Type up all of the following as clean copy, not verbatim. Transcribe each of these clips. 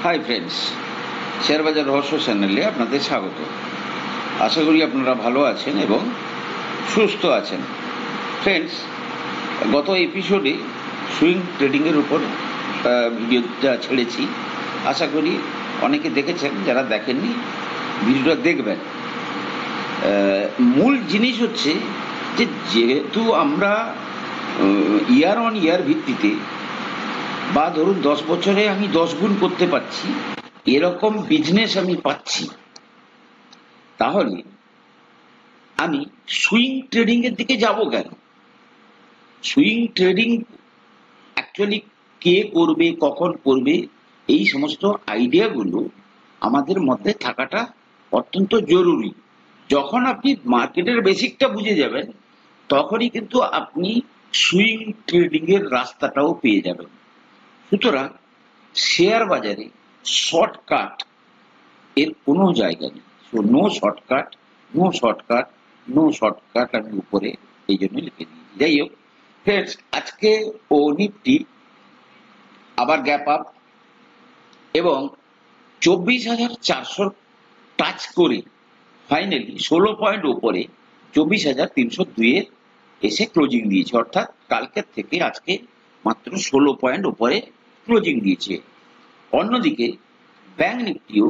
Hi friends, share বাজার রহস্য চ্যানেলে আপনাদের স্বাগত। আশা করি আপনারা ভালো আছেন এবং সুস্থ আছেন। ফ্রেন্ডস, গত এপিসোডে সুইং ট্রেডিংয়ের উপর ভিডিওটা ছেড়েছি। আশা করি অনেকে দেখেছেন, যারা দেখেননি ভিডিওটা দেখবেন। মূল জিনিস হচ্ছে যে যেহেতু আমরা ইয়ার অন ইয়ার ভিত্তিতে বা ধরুন 10 বছরে আমি 10 গুণ করতে পারছি, এরকম বিজনেস আমি পাচ্ছি, তাহলে আমি সুইং ট্রেডিং এর দিকে যাব কেন? সুইং ট্রেডিং অ্যাকচুয়ালি কে করবে, কখন করবে, এই সমস্ত আইডিয়াগুলো আমাদের মধ্যে থাকাটা অত্যন্ত জরুরি। যখন আপনি মার্কেটের বেসিকটা বুঝে যাবেন, তখনই কিন্তু আপনি সুইং ট্রেডিং এর রাস্তাটাও পেয়ে যাবেন। সুতরাং শেয়ার বাজারে শর্টকাট এর কোনো জায়গা নেই। No shortcut, no shortcut, no shortcut আমি উপরে এই জন্য লিখে দিয়েছি। যাই হোক ফ্রেন্ডস, আজকে নিফটি আবার গ্যাপ আপ এবং 24,400 টাচ করে ফাইনালি 16 পয়েন্ট উপরে 24,302 এর এসে ক্লোজিং দিয়েছে। অর্থাৎ কালকের থেকে আজকে মাত্র 16 পয়েন্ট উপরে ক্লোজিং দিয়েছে। অন্যদিকে ব্যাংক নিফটিও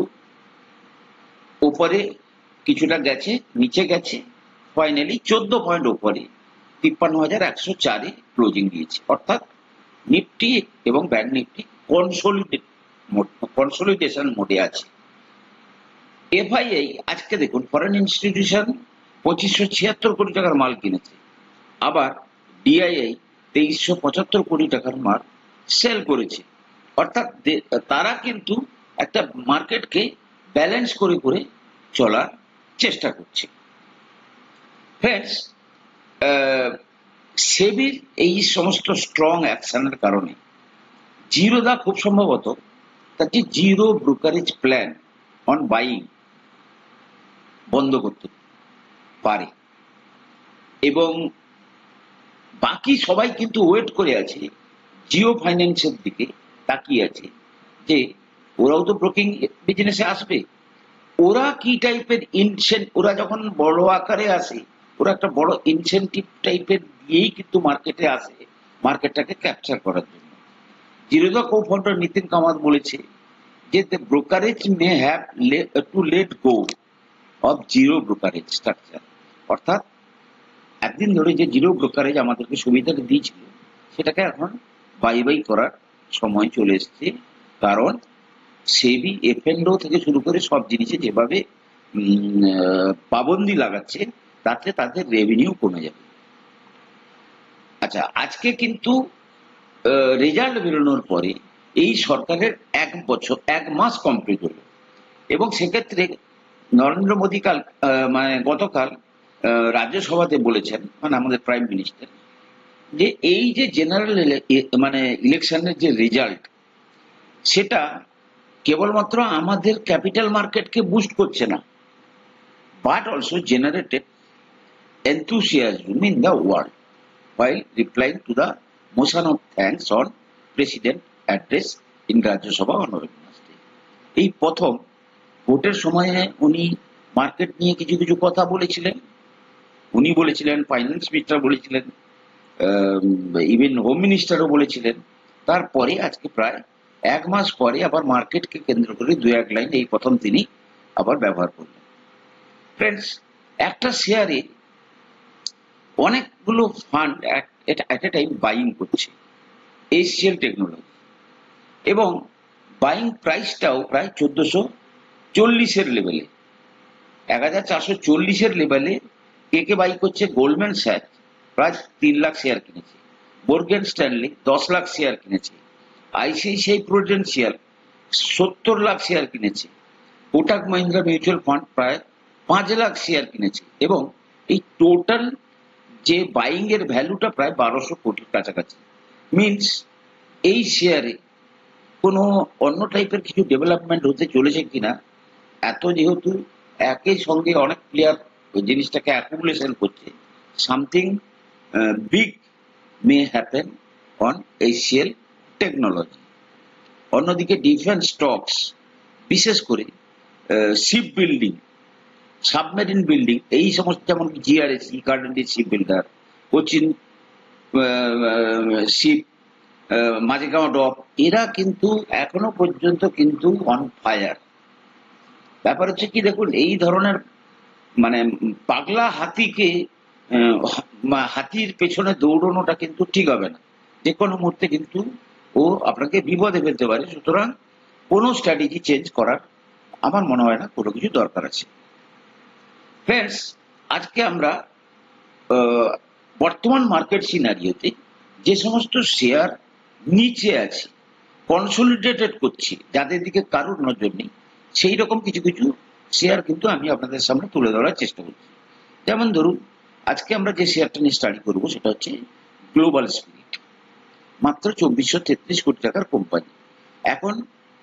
উপরে কিছুটা গেছে, নিচে গেছে, ফাইনালি 14 পয়েন্ট উপরে 53,104 ক্লোজিং দিয়েছে। অর্থাৎ নিফটি এবং ব্যাংক নিফটি কনসলিডেশন মোডে আছে। এফআইআই আজকে দেখুন, ফরেন ইনস্টিটিউশন 2576 কোটি টাকার মাল কিনেছে, আবার ডিআইআই 2375 কোটি টাকার মাল সেল করেছে। অর্থাৎ তারা কিন্তু একটা মার্কেটকে ব্যালেন্স করে করে চলার চেষ্টা করছে। ফ্রেন্ডস, সেবির এই সমস্ত স্ট্রং অ্যাকশনের কারণে জিরোদা খুব সম্ভবত তার যে zero brokerage plan on buying বন্ধ করতে পারে, এবং বাকি সবাই কিন্তু ওয়েট করে আছে, জিও ফাইন্যান্সের দিকে তাকিয়ে আছে যে ওরাও তো ব্রোকিং বিজনেসে আসবে, ওরা কি টাইপের ওরা যখন বড় আকারে আসে, ওরা একটা বড় ইনসেন্টিভ টাইপের দিয়েই কিন্তু মার্কেটে আসে, মার্কেটটাকে ক্যাপচার করার জন্য। জিরোদা কো-ফাউন্ডার নিতিন কামাত বলেছে যে the brokerage may have to let go of zero brokerage structure. অর্থাৎ একদিন ধরে যে জিরো ব্রোকারেজ আমাদেরকে সুবিধাটা দিয়েছিল, সেটাকে এখন বাই বাই করার সময় চলে এসছে। কারণ সেবি এফএনডো থেকে শুরু করে সব জিনিসে যেভাবে পাবন্দি লাগাচ্ছে, তাতে তাদের রেভিনিউ কমে যাবে। আচ্ছা, আজকে কিন্তু রেজাল্ট বেরোনোর পরে এই সরকারের 1 মাস কমপ্লিট হলো, এবং সেক্ষেত্রে নরেন্দ্র মোদী গতকাল রাজ্যসভাতে বলেছেন, আমাদের প্রাইম মিনিস্টার, যে এই যে জেনারেল ইলেকশনের যে রেজাল্ট, সেটা কেবলমাত্র আমাদের ক্যাপিটাল মার্কেটকে বুস্ট করছে না, but also generated enthusiasm in the world, while replying to the motion of thanks on President address in Rajya Sabha on Wednesday. এই প্রথম ভোটের সময়ে উনি মার্কেট নিয়ে কিছু কিছু কথা বলেছিলেন। উনি বলেছিলেন, ফাইন্যান্স মিনিস্টার বলেছিলেন, ইভেন হোম মিনিস্টারও বলেছিলেন। তারপরে আজকে প্রায় 1 মাস পরে আবার মার্কেটকে কেন্দ্র করে 2-1 লাইন এই প্রথম তিনি আবার ব্যবহার করলেন। ফ্রেন্ডস, একটা শেয়ারে অনেকগুলো ফান্ড এট এ টাইম বাইং করছে, এসিএল টেকনোলজি, এবং বাইং প্রাইসটাও প্রায় 1440 লেভেলে, 1440 লেভেলে কে বাই করছে? গোল্ডম্যান স্যাক্স প্রায় 3 লাখ শেয়ার কিনেছে, মর্গান স্ট্যানলি 10 লাখ শেয়ার কিনেছে, আইসিআইসিআই প্রুডেন্সিয়াল 70 লাখ শেয়ার কিনেছে, কোটাক মহিন্দ্রা মিউচুয়াল ফান্ড প্রায় 5 লাখ শেয়ার কিনেছে, এবং এই টোটাল যে বাইং এর ভ্যালুটা প্রায় 1200 কোটির কাছাকাছি। মিনস এই শেয়ারে কোনো অন্য টাইপের কিছু ডেভেলপমেন্ট হতে চলেছে কিনা, এত যেহেতু একই সঙ্গে অনেক প্লেয়ার ওই জিনিসটাকে অ্যাকুমুলেশন করছে, something big may happen on ACL technology. অন্যদিকে ডিফেন্স স্টকস, বিশেষ করে শিপ বিল্ডিং, সাবমেরিন বিল্ডিং, এই সমস্ত, যেমন জিআরএসি, কার্ডেন্টি ship builder, Cochin ship, Mazagaon dock, এরা কিন্তু এখনো পর্যন্ত কিন্তু অন ফায়ার। ব্যাপার হচ্ছে কি, দেখুন, এই ধরনের মানে পাগলা হাতিকে হাতির পেছনে দৌড়ানোটা কিন্তু ঠিক হবে না। যে কোনো মুহূর্তে কিন্তু ও আপনাকে বিপদে ফেলতে পারে। সুতরাং কোনো স্ট্র্যাটেজি চেঞ্জ করার আমার মনে হয় না কোনো কিছু দরকার আছে। ফ্রেন্ডস, আজকে আমরা বর্তমান মার্কেট সিনারিওতে যে সমস্ত শেয়ার নিচে আছে, কনসলিডেটেড করছি, যাদের দিকে কারোর নজর নেই, সেই রকম কিছু কিছু শেয়ার কিন্তু আমি আপনাদের সামনে তুলে ধরার চেষ্টা করছি। যেমন ধরুন, আজকে আমরা যে শেয়ারটা নিয়ে স্টাডি করবো সেটা হচ্ছে গ্লোবাল স্পিরিট। মাত্র 2433 কোটি টাকার কোম্পানি, এখন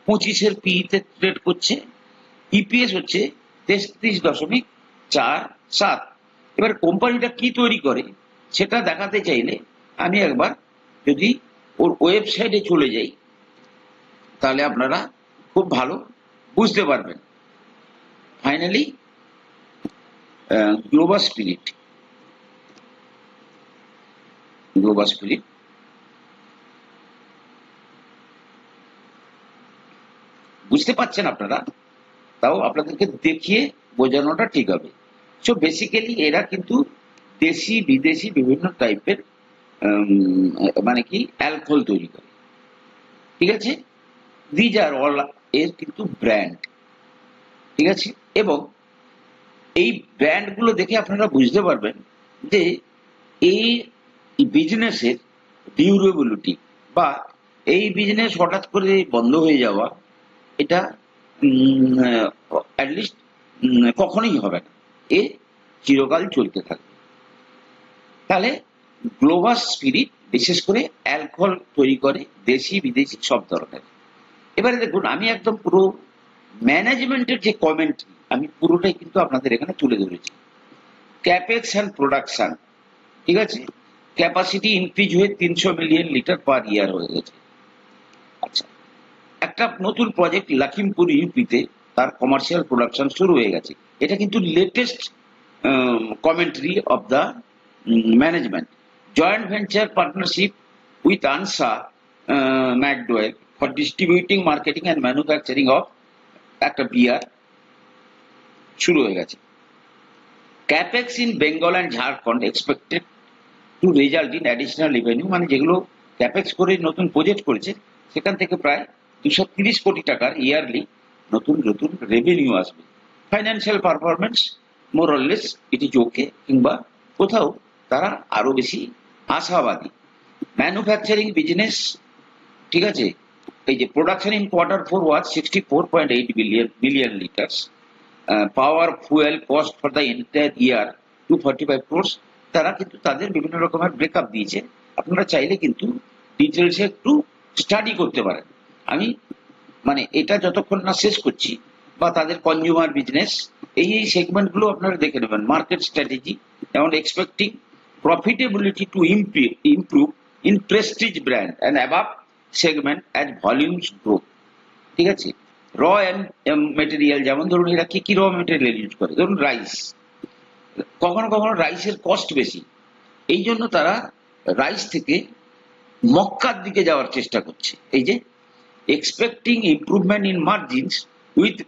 25-এর পিইতে ট্রেড করছে, ইপিএস হচ্ছে 33.47। এবার কোম্পানিটা কি তৈরি করে সেটা দেখাতে চাইলে আমি একবার যদি ওর ওয়েবসাইটে চলে যাই, তাহলে আপনারা খুব ভালো বুঝতে পারবেন। ফাইনালি গ্লোবাল স্পিরিট বুঝতে পারছেন আপনারা? তাও আপনাদেরকে দেখিয়ে বোঝানোটা ঠিক হবে। সো বেসিক্যালি এরা কিন্তু দেশি বিদেশি বিভিন্ন টাইপের মানে কি অ্যালকোহল তৈরি করে, ঠিক আছে? দিজ আর অল এর কিন্তু ব্র্যান্ড, ঠিক আছে? এবং এই ব্র্যান্ডগুলো দেখে আপনারা বুঝতে পারবেন যে এই বিজনেসের ডিউরেবিলিটি, বা এই বিজনেস হঠাৎ করে বন্ধ হয়ে যাওয়া, এটা অ্যাটলিস্ট কখনোই হবে না, এ চিরকাল চলতে থাকবে। তাহলে গ্লোবাল স্পিরিট বিশেষ করে অ্যালকোহল তৈরি করে, দেশি বিদেশি সব ধরনের। এবারে দেখুন, আমি একদম পুরো ম্যানেজমেন্টের যে কমেন্ট্রি আমি পুরোটাই কিন্তু আপনাদের এখানে তুলে ধরেছি। ক্যাপেক্স অ্যান্ড প্রোডাকশন, ঠিক আছে, ক্যাপাসিটি ইনক্রিজ হয়ে 300 মিলিয়ন লিটার পার ইয়ার হয়ে গেছে। আচ্ছা, একটা নতুন প্রজেক্ট লখিমপুর ইউপিতে তার কমার্শিয়াল প্রোডাকশন শুরু হয়ে গেছে। এটা কিন্তু latest commentary of the management. Joint venture partnership with আনসা McDowell for distributing, marketing and manufacturing of একটা বিয়ার শুরু হয়ে গেছে। Capex in Bengal and Jharkhand expected to result in additional revenue, মানে যেগুলো ক্যাপেক্স করে নতুন প্রজেক্ট করেছে সেখান থেকে প্রায় 230 কোটি টাকার ইয়ারলি নতুন নতুন রেভিনিউ আসবে। Financial performance more or less it is okay, কিংবা কোথাও তারা আরো বেশি আশাবাদী। ম্যানুফ্যাকচারিং বিজনেস, ঠিক আছে, এই যে production in Q4 was 64.8 million litres, power fuel cost for the entire year 245 crores। তারা কিন্তু তাদের বিভিন্ন রকমের ব্রেকআপ দিয়েছে, আপনারা চাইলে কিন্তু ডিটেলসে একটু স্টাডি করতে পারেন। আমি মানে এটা যতক্ষণ না শেষ করছি, বা তাদের কনজিউমার বিজনেস, এই সেগমেন্টগুলো আপনারা দেখে নেবেন। মার্কেট স্ট্র্যাটেজি, যেমন expecting profitability to improve in Prestige brand and above segment as volumes grow, ঠিক আছে। র অ্যান্ড মেটেরিয়াল, যেমন ধরুন এরা কি কি র মেটেরিয়াল ইউজ করে, ধরুন রাইস, কখনো কখনো রাইসের কস্ট বেশি, এই জন্য তারা রাইস থেকে মক্কার দিকে যাওয়ার চেষ্টা করছে। এই যে expecting improvement in margins with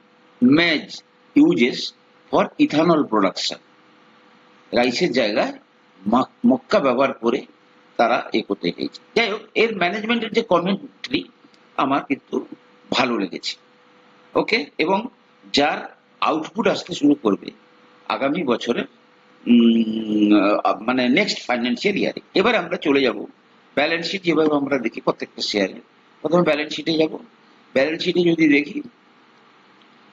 maize uses for ethanol production, রাইসের জায়গায় মক্কা ব্যবহার করে তারা করতে চাইছে। যাই হোক, এর ম্যানেজমেন্টের যে কমেন্ট্রি আমার কিন্তু ভালো লেগেছে, ওকে। এবং যার আউটপুট আসতে শুরু করবে আগামী বছরের মানে নেক্সট ফাইন্যান্সিয়াল ইয়ারে। এবার আমরা চলে যাব ব্যালেন্স শিট, যেভাবে আমরা দেখি প্রত্যেকটা শেয়ারে। প্রথমে ব্যালেন্স শিটে যাব। ব্যালেন্স শিটে যদি দেখি,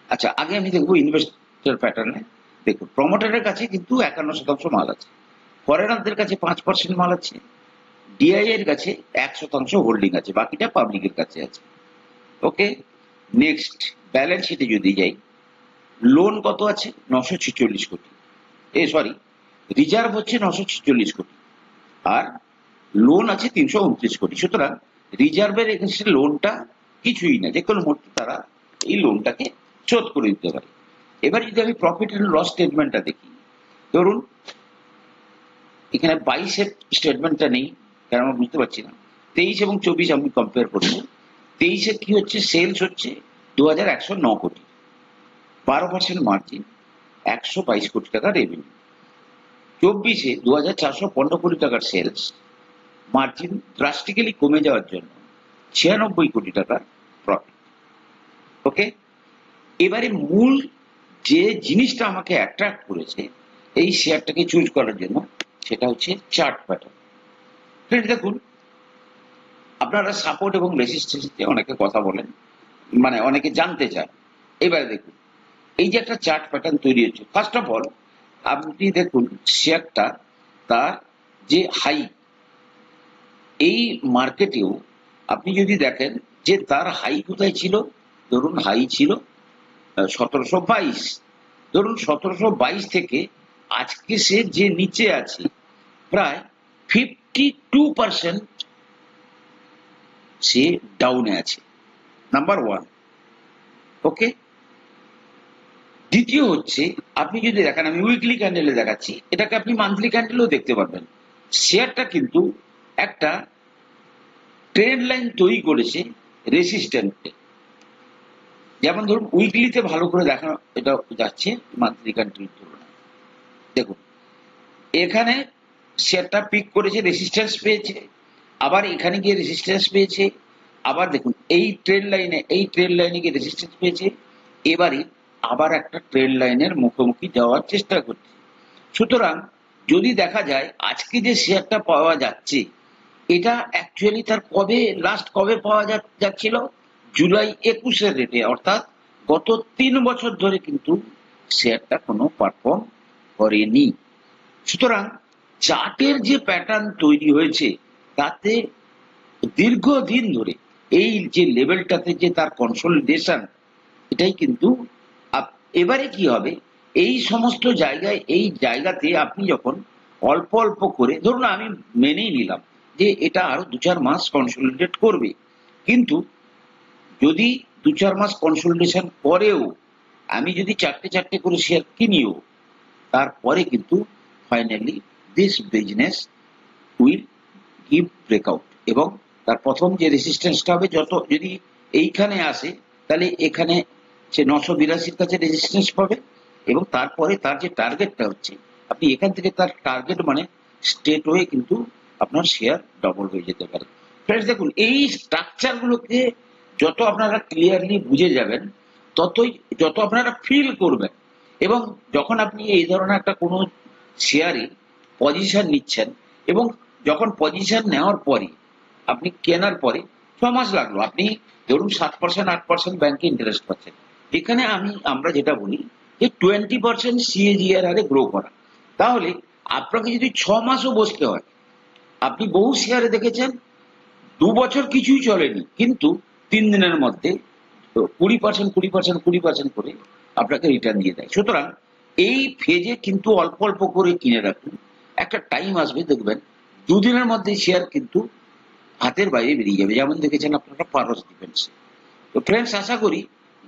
আচ্ছা আগে আমি দেখবো ইনভেস্টর প্যাটার্নে। দেখুন, প্রমোটারের কাছে কিন্তু 51% মাল আছে, ফরেনারদের কাছে 5% মাল আছে, ডিআই এর কাছে 1% হোল্ডিং আছে, বাকিটা পাবলিকের কাছে আছে, ওকে। নেক্সট ব্যালেন্স শিটে যদি যাই, লোন কত আছে? 946 কোটি, রিজার্ভ হচ্ছে 946 কোটি, আর লোন আছে 329 কোটি। সুতরাং রিজার্ভের এগেনস্টে লোনটা কিছুই না, যে কোনো মুহূর্তে তারা এই লোনটাকে শোধ করে দিতে পারে। এবার যদি আমি প্রফিট অ্যান্ড লস স্টেটমেন্টটা দেখি, ধরুন এখানে 22-এর স্টেটমেন্টটা নেই, কারণ আমরা বুঝতে পারছি না। 23 এবং 24 আমি কম্পেয়ার করবো। 23-এ কি হচ্ছে, সেলস হচ্ছে 2109 কোটি, 12% মার্জিন, 122 কোটি টাকা রেভিনিউ। 24-এ 2415 কোটি টাকার সেলস, মার্জিন ড্রাস্টিক্যালি কমে যাওয়ার জন্য 96 কোটি টাকার প্রফিট। ওকে, এবারে মূল যে জিনিসটা আমাকে অ্যাট্রাক্ট করেছে এই শেয়ারটাকে চুজ করার জন্য, সেটা হচ্ছে চার্ট প্যাটার্ন। ফ্রেন্ড দেখুন, আপনারা সাপোর্ট এবং রেজিস্ট্যান্সে অনেকে কথা বলেন, মানে অনেকে জানতে চান। এবারে দেখুন, এই যে একটা চার্ট প্যাটার্ন তৈরি হচ্ছে, ফার্স্ট অফ অল আপনি দেখুন শেয়ারটা তার যে হাই, এই মার্কেটেও আপনি যদি দেখেন যে তার হাই কোথায় ছিল, ধরুন হাই ছিল 1722। ধরুন 1722 থেকে আজকে সে যে নিচে আছে, প্রায় 52% সে ডাউনে আছে, নাম্বার ওয়ান। ওকে, দ্বিতীয় হচ্ছে আপনি যদি দেখেন, আমি উইকলি ক্যান্ডেলে দেখাচ্ছি, এটাকে আপনি মান্থলি ক্যান্ডেলেও দেখতে পারবেন। শেয়ারটা কিন্তু একটা ট্রেন্ড লাইন তৈরি করেছে রেসিস্ট্যান্টে, যেমন ধরুন উইকলিতে ভালো করে দেখা এটা যাচ্ছে মান্থলি ক্যান্ডেলের তুলনায়। দেখুন এখানে শেয়ারটা পিক করেছে, রেসিস্ট্যান্স পেয়েছে, আবার এখানে গিয়ে রেসিস্ট্যান্স পেয়েছে, আবার দেখুন এই ট্রেন্ড লাইনে গিয়ে রেসিস্ট্যান্স পেয়েছে, এবারে আবার একটা ট্রেন্ড লাইনের মুখোমুখি যাওয়ার চেষ্টা করছে। সুতরাং যদি দেখা যায় আজকে যে শেয়ারটা পাওয়া যাচ্ছে, এটা অ্যাকচুয়ালি তার কবে পাওয়া যাচ্ছিল, জুলাই 21-এর রেটে, অর্থাৎ গত 3 বছর ধরে কিন্তু শেয়ারটা কোনো পারফর্ম করেনি। সুতরাং চার্টের যে প্যাটার্ন তৈরি হয়েছে, তাতে দীর্ঘদিন ধরে এই যে লেভেলটাতে যে তার কনসলিডেশন, এটাই কিন্তু এবারে কি হবে, এই সমস্ত জায়গায়, এই জায়গাতে আপনি যখন অল্প অল্প করে, ধরুন আমি মেনেই নিলাম যে এটা আরো 2-4 মাস কনসলিডেট করবে, কিন্তু যদি 2-4 মাস কনসলিডেশন করেও আমি যদি চারটে করে শেয়ার কিনিও, তারপরে কিন্তু finally this business will give breakout, এবং তার প্রথম যে রেজিস্ট্যান্সটা হবে, যদি এইখানে আসে, তাহলে এখানে সে 982-র কাছে রেজিস্ট্যান্স পাবে, এবং তারপরে তার যে টার্গেটটা হচ্ছে, আপনি এখান থেকে তার টার্গেট মানে স্ট্রেট ওয়ে কিন্তু আপনার শেয়ার ডবল হয়ে যেতে পারে। ফ্রেন্ডস দেখুন, এই স্ট্রাকচার গুলোকে যত আপনারা ক্লিয়ারলি বুঝে যাবেন, যত আপনারা ফিল করবেন, এবং যখন আপনি এই ধরনের একটা কোনো শেয়ারে পজিশন নিচ্ছেন, এবং যখন পজিশন নেওয়ার পরে আপনি কেনার পরে 6 মাস লাগলো, আপনি ধরুন 7% 8% ব্যাংকে ইন্টারেস্ট পাচ্ছেন, এখানে আমরা যেটা বলি যে 20% CAGR হারে গ্রো করা। তাহলে আপনাকে যদি 6 মাসও বসতে হয়, আপনি বহু শেয়ারে দেখেছেন 2 বছর কিছুই চলেনি, কিন্তু 3 দিনের মধ্যে 20% করে আপনাকে রিটার্ন দিয়ে দেয়। সুতরাং এই ফেজে কিন্তু অল্প অল্প করে কিনে রাখুন, একটা টাইম আসবে দেখবেন 2 দিনের মধ্যে শেয়ার কিন্তু হাতের বাইরে বেরিয়ে যাবে, যেমন দেখেছেন আপনারা পারস ডিফেন্স। তো ফ্রেন্ডস, আশা করি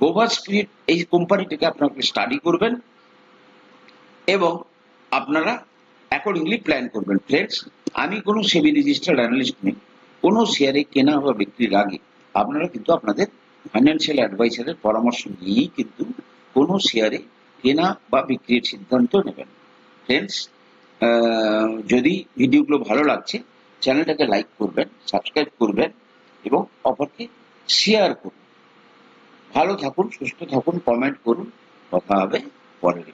গোভার স্পিরিট এই কোম্পানিটিকে আপনাকে স্টাডি করবেন এবং আপনারা অ্যাকর্ডিংলি প্ল্যান করবেন। ফ্রেন্ডস, আমি কোনো সেবি রেজিস্টার্ড অ্যানালিস্ট নেই। কোনো শেয়ারে কেনা বা বিক্রির আগে আপনারা কিন্তু আপনাদের ফাইন্যান্সিয়াল অ্যাডভাইসারের পরামর্শ নিয়েই কিন্তু কোনো শেয়ারে কেনা বা বিক্রির সিদ্ধান্ত নেবেন। ফ্রেন্ডস, যদি ভিডিওগুলো ভালো লাগছে, চ্যানেলটাকে লাইক করবেন, সাবস্ক্রাইব করবেন এবং অপরকে শেয়ার করুন। ভালো থাকুন, সুস্থ থাকুন, কমেন্ট করুন। কথা হবে পরের।